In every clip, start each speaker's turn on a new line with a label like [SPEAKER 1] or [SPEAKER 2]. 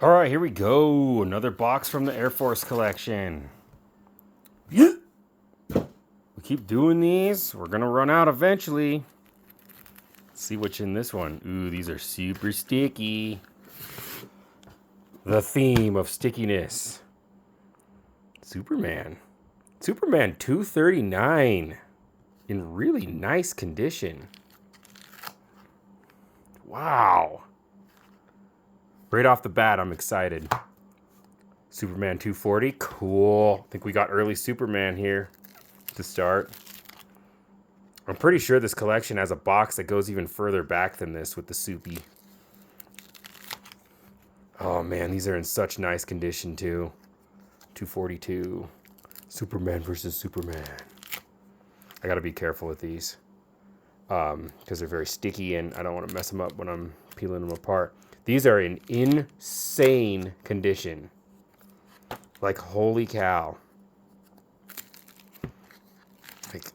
[SPEAKER 1] All right, here we go. Another box from the Airforce collection. Yeah. We keep doing these. We're going to run out eventually. Let's see what's in this one. Ooh, these are super sticky. The theme of stickiness. Superman. Superman 239. In really nice condition. Wow. Right off the bat, I'm excited. Superman 240, cool. I think we got early Superman here to start. I'm pretty sure this collection has a box that goes even further back than this with the Soupy. Oh man, these are in such nice condition too. 242. Superman versus Superman. I gotta be careful with these. Because they're very sticky and I don't want to mess them up when I'm peeling them apart. These are in insane condition. Like, holy cow. Like,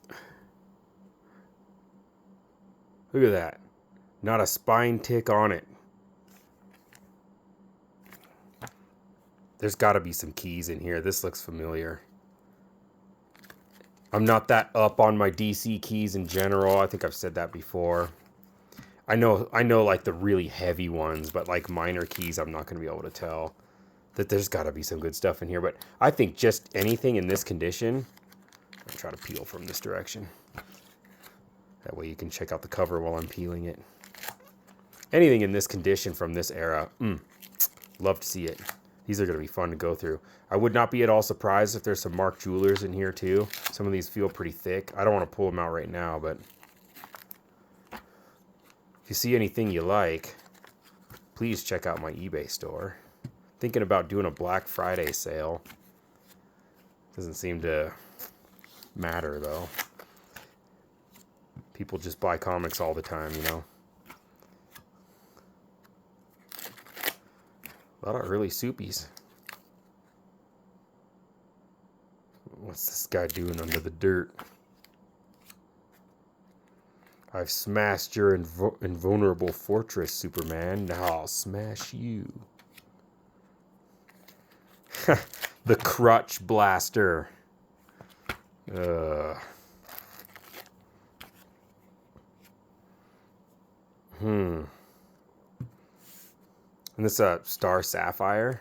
[SPEAKER 1] look at that. Not a spine tick on it. There's got to be some keys in here. This looks familiar. I'm not that up on my DC keys in general. I think I've said that before. I know like the really heavy ones, but like minor keys, I'm not going to be able to tell. That there's got to be some good stuff in here. But I think just anything in this condition, I'll try to peel from this direction. That way you can check out the cover while I'm peeling it. Anything in this condition from this era, love to see it. These are going to be fun to go through. I would not be at all surprised if there's some Mark Jewelers in here too. Some of these feel pretty thick. I don't want to pull them out right now, but if you see anything you like, please check out my eBay store. Thinking about doing a Black Friday sale. Doesn't seem to matter though. People just buy comics all the time, you know. A lot of early Soupies. What's this guy doing under the dirt? I've smashed your invulnerable fortress, Superman. Now I'll smash you. The crutch blaster. And this Star Sapphire.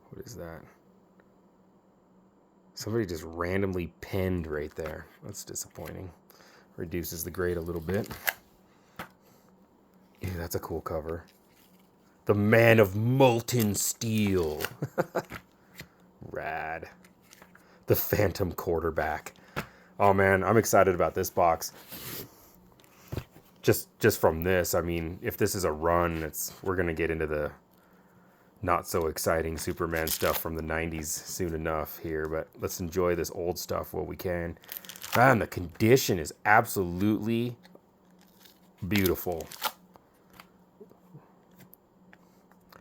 [SPEAKER 1] What is that? Somebody just randomly penned right there. That's disappointing. Reduces the grade a little bit. Yeah, that's a cool cover. The Man of Molten Steel. Rad. The Phantom Quarterback. Oh man, I'm excited about this box. Just from this, I mean, if this is a run, we're gonna get into the not so exciting Superman stuff from the 90s soon enough here, but let's enjoy this old stuff while we can. Man, the condition is absolutely beautiful.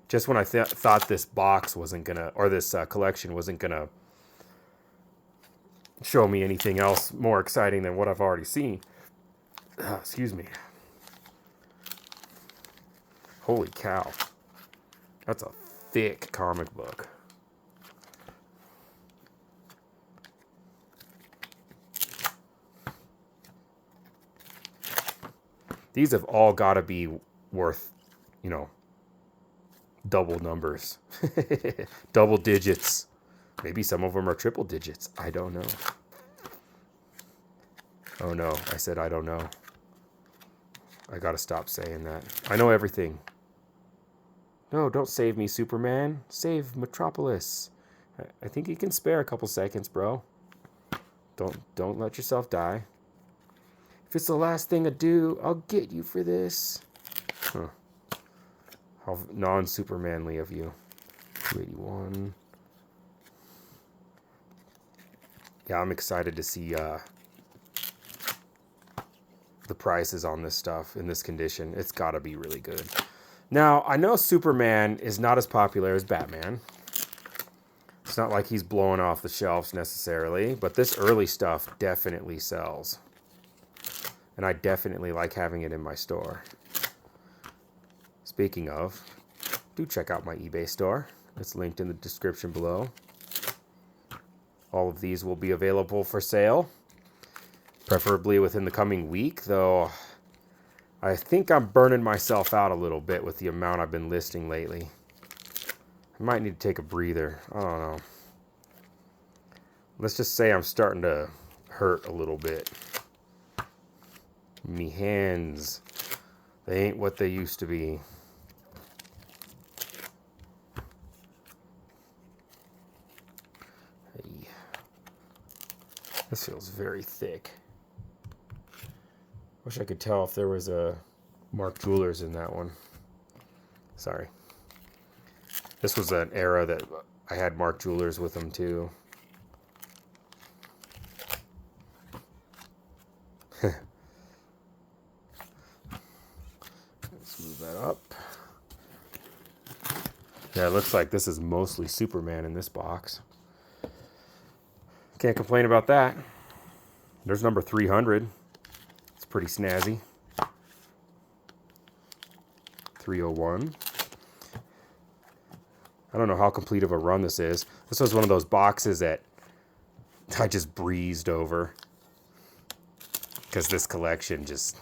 [SPEAKER 1] Just when I thought this box wasn't gonna, or this collection wasn't gonna show me anything else more exciting than what I've already seen. Excuse me. Holy cow. That's a thick comic book. These have all got to be worth, you know, double numbers. Double digits. Maybe some of them are triple digits. I don't know. Oh no, I said I don't know. I gotta stop saying that. I know everything. No, don't save me, Superman. Save Metropolis. I think you can spare a couple seconds, bro. Don't let yourself die. If it's the last thing I do, I'll get you for this. Huh. How non-Supermanly of you. 281. Yeah, I'm excited to see the prices on this stuff in this condition. It's got to be really good. Now, I know Superman is not as popular as Batman. It's not like he's blowing off the shelves necessarily, but this early stuff definitely sells. And I definitely like having it in my store. Speaking of, do check out my eBay store. It's linked in the description below. All of these will be available for sale, preferably within the coming week, though I think I'm burning myself out a little bit with the amount I've been listing lately. I might need to take a breather. I don't know. Let's just say I'm starting to hurt a little bit. Me hands, they ain't what they used to be. Hey. This feels very thick. Wish I could tell if there was a Mark Jewelers in that one. Sorry. This was an era that I had Mark Jewelers with them too. Let's move that up. Yeah, it looks like this is mostly Superman in this box. Can't complain about that. There's number 300. It's pretty snazzy. 301. I don't know how complete of a run this is. This was one of those boxes that I just breezed over. Because this collection just...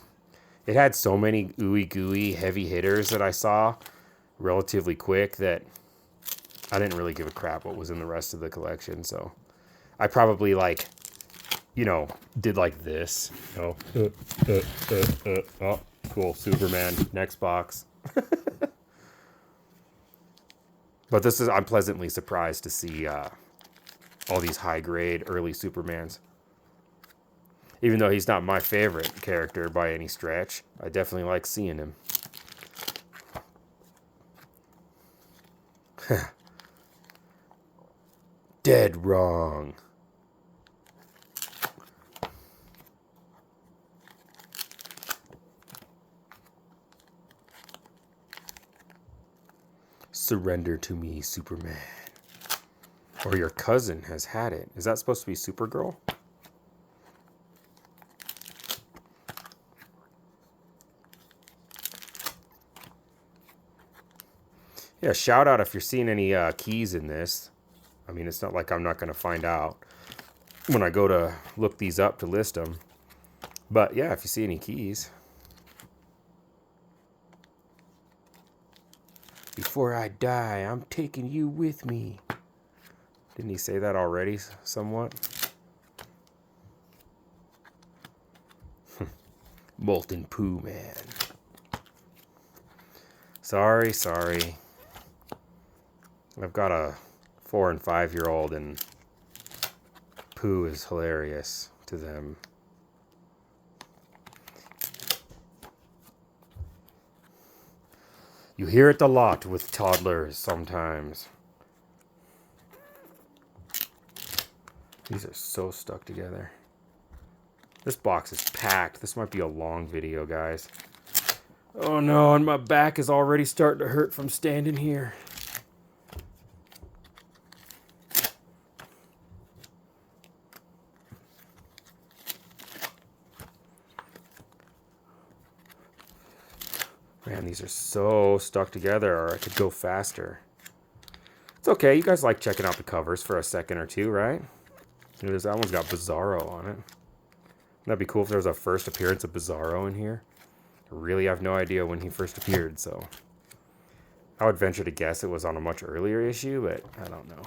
[SPEAKER 1] It had so many ooey gooey heavy hitters that I saw relatively quick that I didn't really give a crap what was in the rest of the collection. So I probably like, you know, did like this. Oh, oh, cool, Superman. Next box. But this is, I'm pleasantly surprised to see all these high grade early Supermans. Even though he's not my favorite character by any stretch, I definitely like seeing him. Dead wrong. Surrender to me, Superman. Or your cousin has had it. Is that supposed to be Supergirl? Yeah, shout out if you're seeing any keys in this. I mean, it's not like I'm not going to find out when I go to look these up to list them. But yeah, if you see any keys. Before I die, I'm taking you with me. Didn't he say that already somewhat? Molten Poo Man. Sorry. I've got a 4- and 5-year-old, and poo is hilarious to them. You hear it a lot with toddlers sometimes. These are so stuck together. This box is packed. This might be a long video, guys. Oh no, and my back is already starting to hurt from standing here. Man, these are so stuck together, or I could go faster. It's okay, you guys like checking out the covers for a second or two, right? That one's got Bizarro on it. That'd be cool if there was a first appearance of Bizarro in here. I really have no idea when he first appeared, so... I would venture to guess it was on a much earlier issue, but I don't know.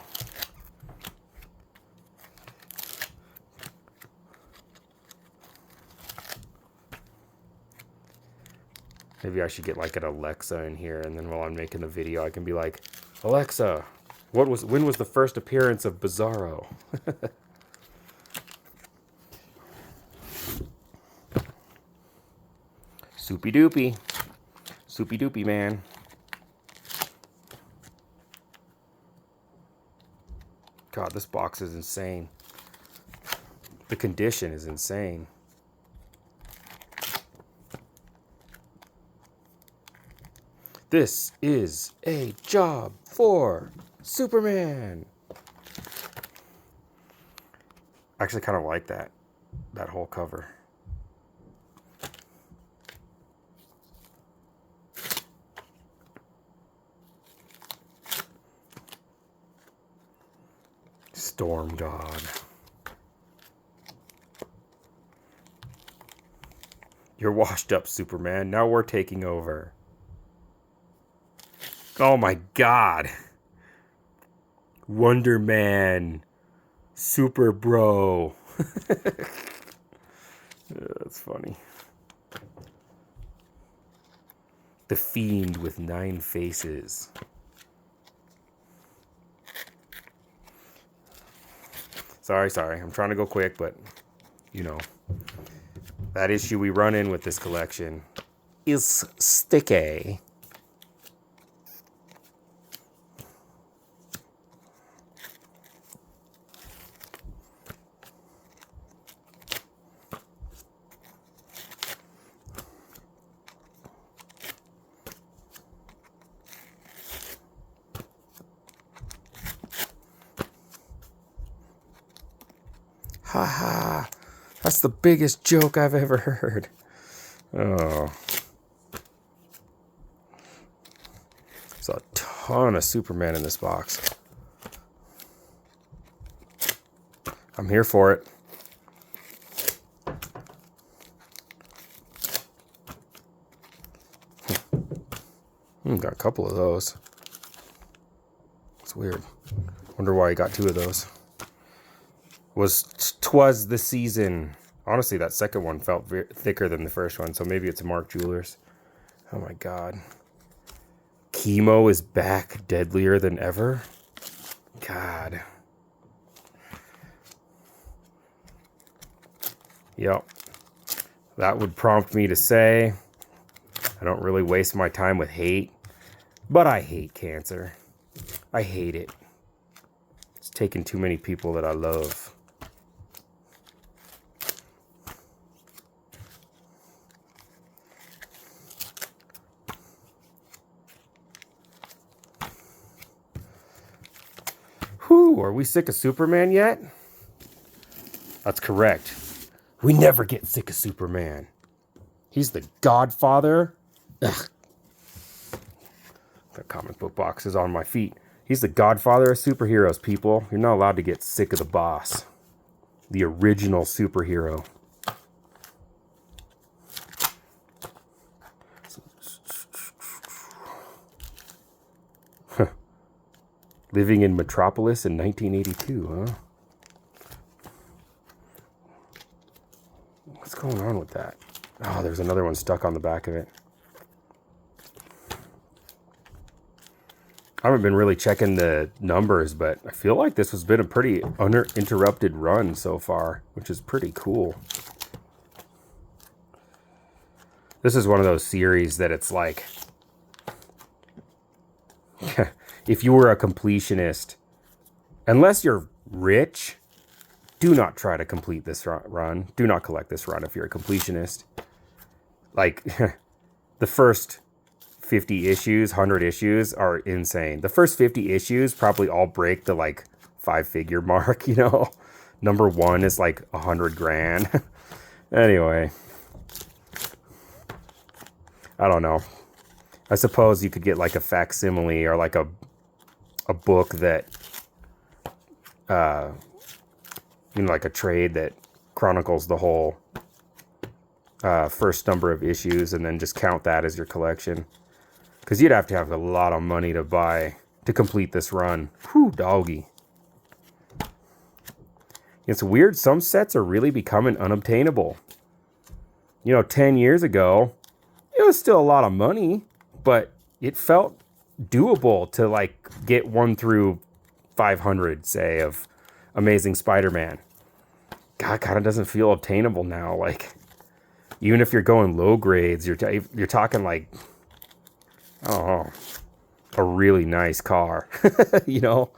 [SPEAKER 1] Maybe I should get like an Alexa in here, and then while I'm making the video, I can be like, Alexa, when was the first appearance of Bizarro? Soupy doopy. Soupy doopy, man. God, this box is insane. The condition is insane. This is a job for Superman. I actually kind of like that whole cover. Storm God. You're washed up, Superman. Now we're taking over. Oh my God. Wonder Man. Super Bro. That's funny. The Fiend with 9 faces. Sorry. I'm trying to go quick, but you know. That issue we run in with this collection is sticky. Haha, that's the biggest joke I've ever heard. Oh. There's a ton of Superman in this box. I'm here for it. Got a couple of those. It's weird. Wonder why he got 2 of those. Twas the season. Honestly, that second one felt thicker than the first one, so maybe it's a Mark Jewelers. Oh my God. Chemo is back, deadlier than ever. God. Yep. That would prompt me to say, I don't really waste my time with hate, but I hate cancer. I hate it. It's taken too many people that I love. Whew, are we sick of Superman yet? That's correct. We never get sick of Superman. He's the godfather. Ugh. The comic book box is on my feet. He's the godfather of superheroes, people. You're not allowed to get sick of the boss. The original superhero. Living in Metropolis in 1982, huh? What's going on with that? Oh, there's another one stuck on the back of it. I haven't been really checking the numbers, but I feel like this has been a pretty uninterrupted run so far, which is pretty cool. This is one of those series that it's like, if you were a completionist, unless you're rich, do not try to complete this run. Do not collect this run if you're a completionist. Like, the first 50 issues, 100 issues are insane. The first 50 issues probably all break the, like, 5-figure mark, you know? Number 1 is, like, 100 grand. Anyway. I don't know. I suppose you could get, like, a facsimile or, like, a book that, like a trade that chronicles the whole first number of issues and then just count that as your collection. Because you'd have to have a lot of money to complete this run. Whew, doggy. It's weird. Some sets are really becoming unobtainable. 10 years ago, it was still a lot of money, but it felt doable to, like, get 1 through 500, say, of Amazing Spider-Man. God, kind of doesn't feel obtainable now. Like, even if you're going low grades, you're talking like, oh, a really nice car, one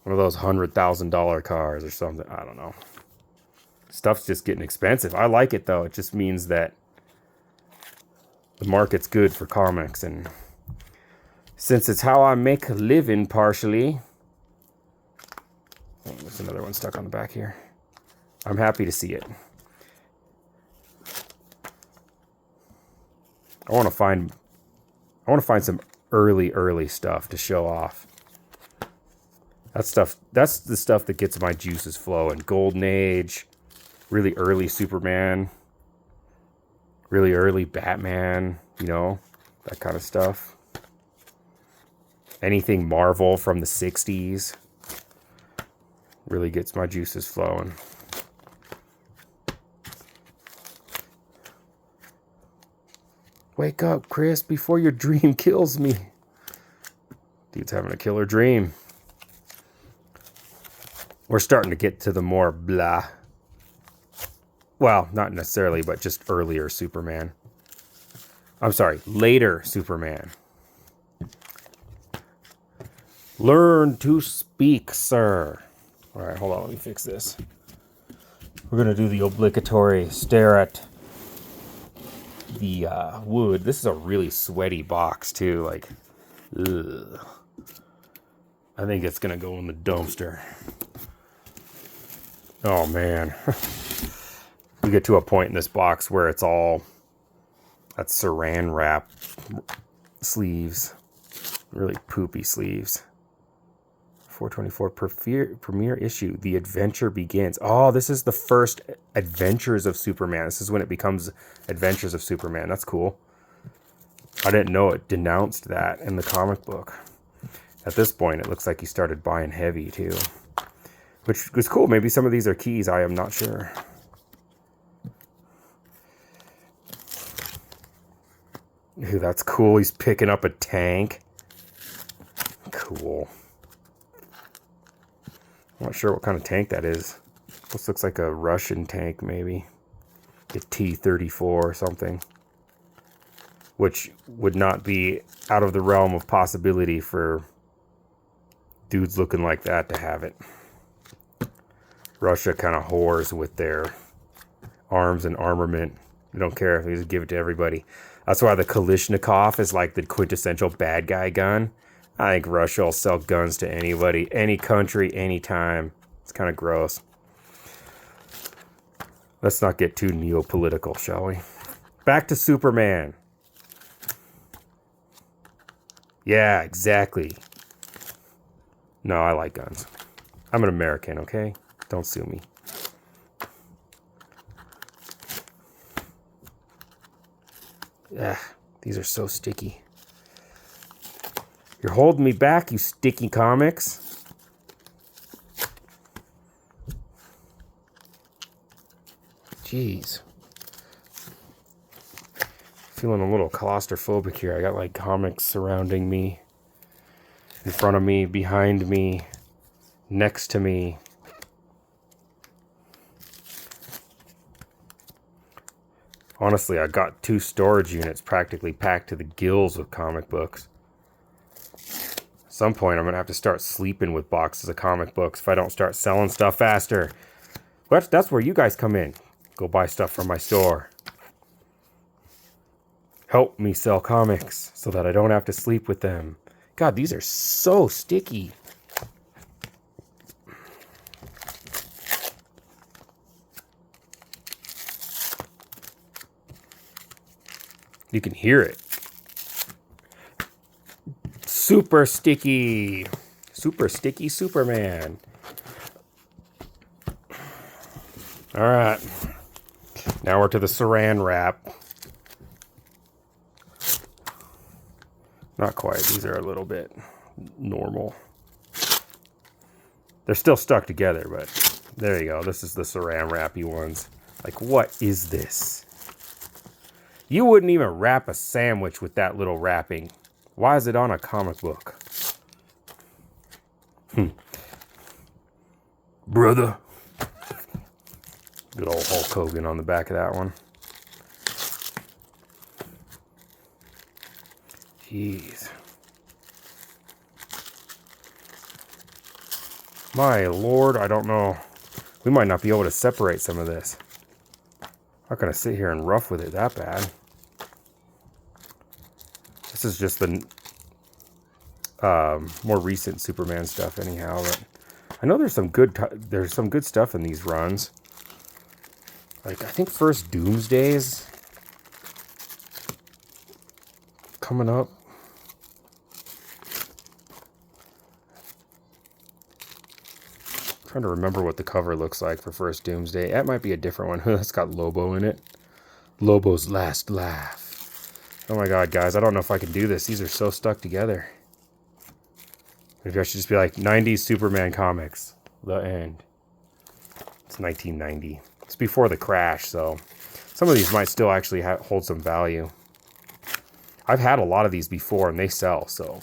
[SPEAKER 1] of those $100,000 cars or something. I don't know. Stuff's just getting expensive. I like it though. It just means that the market's good for comics, and since it's how I make a living partially. Oh, there's another one stuck on the back here. I'm happy to see it. I want to find some early stuff to show off. That's the stuff that gets my juices flowing. Golden Age, really early Superman, really early Batman, you know, that kind of stuff. Anything Marvel from the 60s really gets my juices flowing. Wake up, Chris, before your dream kills me. Dude's having a killer dream. We're starting to get to the more blah. Well, not necessarily, but just earlier Superman. I'm sorry, later Superman. Learn to speak, sir. All right, hold on, let me fix this. We're going to do the obligatory stare at the wood. This is a really sweaty box, too. Like, ugh. I think it's going to go in the dumpster. Oh, man. We get to a point in this box where it's all that saran wrap sleeves. Really poopy sleeves. 424 premiere issue. The adventure begins. Oh, this is the first Adventures of Superman. This is when it becomes Adventures of Superman. That's cool. I didn't know it denounced that in the comic book. At this point, it looks like he started buying heavy, too. Which was cool. Maybe some of these are keys. I am not sure. Ooh, that's cool. He's picking up a tank. Cool. I'm not sure what kind of tank that is. This looks like a Russian tank, maybe. A T-34 or something. Which would not be out of the realm of possibility for dudes looking like that to have it. Russia kind of whores with their arms and armament. They don't care if they just give it to everybody. That's why the Kalashnikov is like the quintessential bad guy gun. I think Russia will sell guns to anybody, any country, anytime. It's kind of gross. Let's not get too neopolitical, shall we? Back to Superman. Yeah, exactly. No, I like guns. I'm an American, okay? Don't sue me. Ugh, these are so sticky. You're holding me back, you sticky comics. Jeez. Feeling a little claustrophobic here. I got like comics surrounding me, in front of me, behind me, next to me. Honestly, I got 2 storage units practically packed to the gills with comic books. At some point, I'm going to have to start sleeping with boxes of comic books if I don't start selling stuff faster. But that's where you guys come in. Go buy stuff from my store. Help me sell comics so that I don't have to sleep with them. God, these are so sticky. You can hear it. Super sticky. Super sticky Superman. All right. Now we're to the saran wrap. Not quite. These are a little bit normal. They're still stuck together, but there you go. This is the saran wrappy ones. Like, what is this? You wouldn't even wrap a sandwich with that little wrapping. Why is it on a comic book? Brother. Good old Hulk Hogan on the back of that one. Jeez. My lord, I don't know. We might not be able to separate some of this. I'm not going to sit here and rough with it that bad. This is just the more recent Superman stuff anyhow. But I know there's some good stuff in these runs. Like, I think first Doomsday's coming up. trying to remember what the cover looks like for First Doomsday. That might be a different one. It's got Lobo in it. Lobo's Last Laugh. Oh my god, guys. I don't know if I can do this. These are so stuck together. Maybe I should just be like, 90s Superman comics. The end. It's 1990. It's before the crash, so some of these might still actually hold some value. I've had a lot of these before, and they sell, so...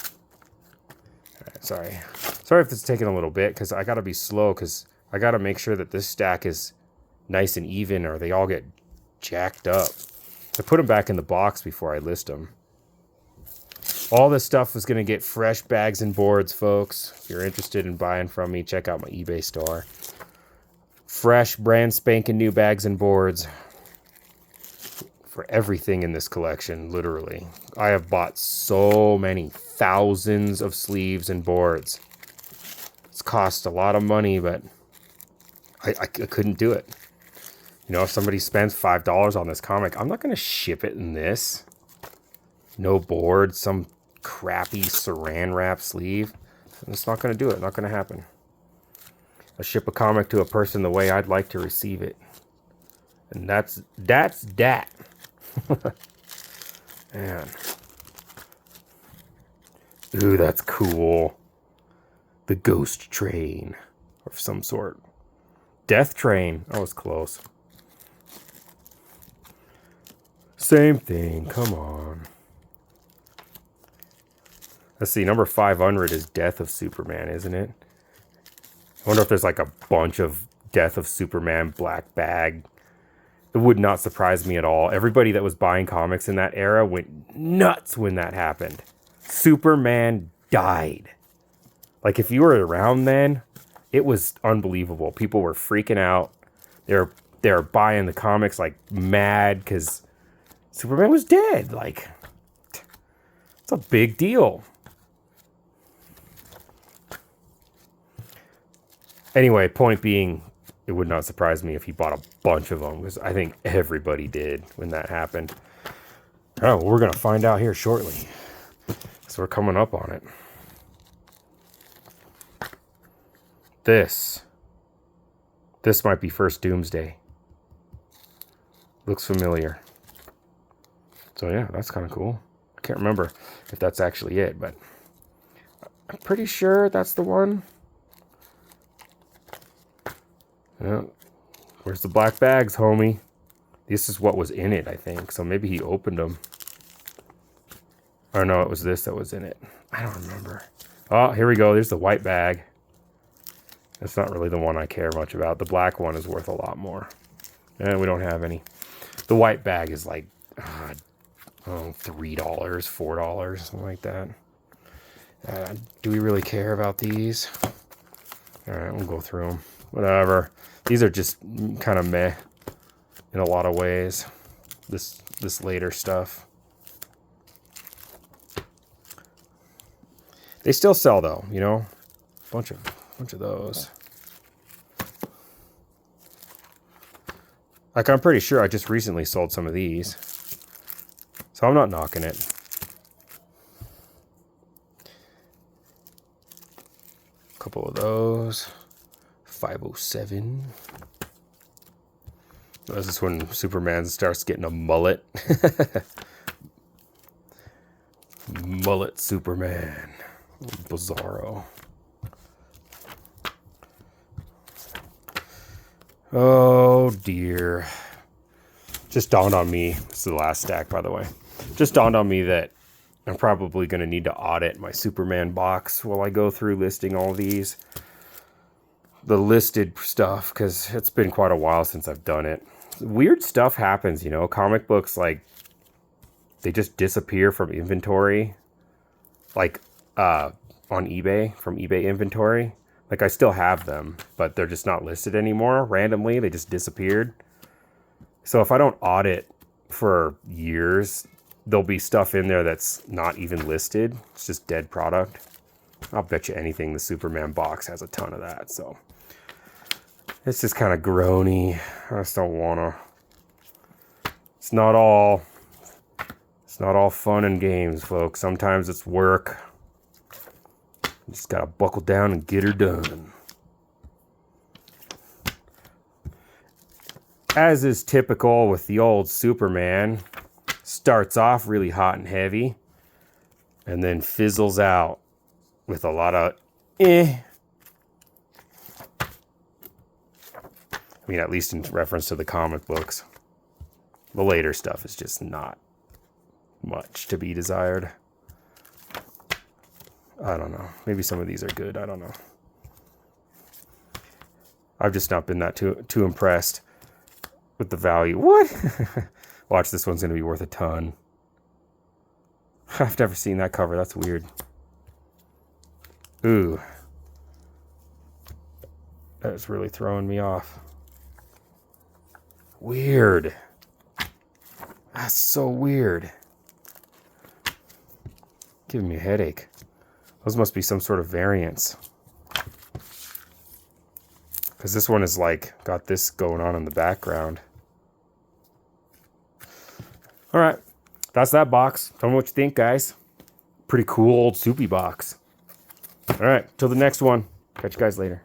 [SPEAKER 1] Alright, sorry. Sorry if it's taking a little bit, because I gotta be slow, because I gotta make sure that this stack is nice and even, or they all get jacked up. I put them back in the box before I list them. All this stuff is going to get fresh bags and boards, folks. If you're interested in buying from me, check out my eBay store. Fresh, brand spanking new bags and boards for everything in this collection, literally. I have bought so many thousands of sleeves and boards. It's cost a lot of money, but I couldn't do it. You know, if somebody spends $5 on this comic, I'm not going to ship it in this. No board, some crappy saran wrap sleeve. I'm just not going to do it. Not going to happen. I ship a comic to a person the way I'd like to receive it. And that's that. Man. Ooh, that's cool. The Ghost Train of some sort. Death Train. I was close. Same thing. Come on. Let's see. Number 500 is Death of Superman, isn't it? I wonder if there's like a bunch of Death of Superman black bag. It would not surprise me at all. Everybody that was buying comics in that era went nuts when that happened. Superman died. Like, if you were around then, it was unbelievable. People were freaking out. They were buying the comics like mad because Superman was dead. Like, it's a big deal. Anyway, point being, it would not surprise me if he bought a bunch of them, because I think everybody did when that happened. Oh, well, we're going to find out here shortly. So we're coming up on it. This might be First Doomsday. Looks familiar. So yeah, that's kind of cool. I can't remember if that's actually it, but I'm pretty sure that's the one. Yeah. Where's the black bags, homie? This is what was in it, I think. So maybe he opened them. Or no, it was this that was in it. I don't remember. Oh, here we go. There's the white bag. That's not really the one I care much about. The black one is worth a lot more. And we don't have any. The white bag is like, $3, $4, something like that. Do we really care about these? All right, we'll go through them. Whatever. These are just kind of meh in a lot of ways. This later stuff. They still sell though, you know? Bunch of those. Like, I'm pretty sure I just recently sold some of these. So I'm not knocking it. A couple of those. 507. This is when Superman starts getting a mullet. Mullet Superman. Bizarro. Oh dear. Just dawned on me. This is the last stack, by the way. Just dawned on me that I'm probably going to need to audit my Superman box while I go through listing all these. The listed stuff, because it's been quite a while since I've done it. Weird stuff happens, you know. Comic books, like, they just disappear from inventory. Like, on eBay, from eBay inventory. Like, I still have them, but they're just not listed anymore. Randomly, they just disappeared. So if I don't audit for years, there'll be stuff in there that's not even listed. It's just dead product. I'll bet you anything the Superman box has a ton of that, so. It's just kind of groany. I just don't want to. It's not all fun and games, folks. Sometimes it's work. You just got to buckle down and get her done. as is typical with the old Superman, starts off really hot and heavy and then fizzles out with a lot of I mean, at least in reference to the comic books. The later stuff is just not much to be desired. I don't know. Maybe some of these are good. I don't know. I've just not been that too impressed with the value. What? Watch, this one's going to be worth a ton. I've never seen that cover. That's weird. Ooh. That's really throwing me off. Weird. That's so weird. Giving me a headache. Those must be some sort of variants. Because this one is like, got this going on in the background. Alright, that's that box. Tell me what you think, guys. Pretty cool old soupy box. Alright, till the next one. Catch you guys later.